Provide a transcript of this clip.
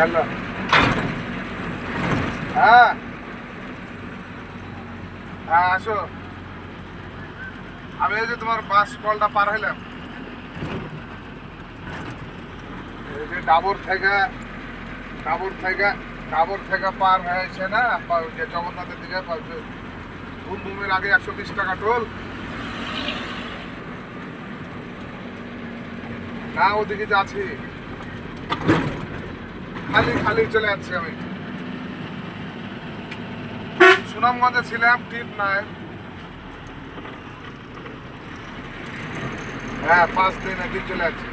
Hello, হ্যাঁ হ্যাঁ আসো। আমি এই যে তোমার বাস কলটা পার হইলাম, এই যে ডাবর থেকে ডাবর থেকে পার হয়েছে না, যে জগন্নাথের দিকে ঘুম ঘুমের আগে 120 টাকা টোল। না ওদিকে যাচ্ছি, খালি খালি চলে যাচ্ছি আমি। সুনামগঞ্জে ছিলাম, টিপ নাই। হ্যাঁ 5 দিন একদিন চলে যাচ্ছি।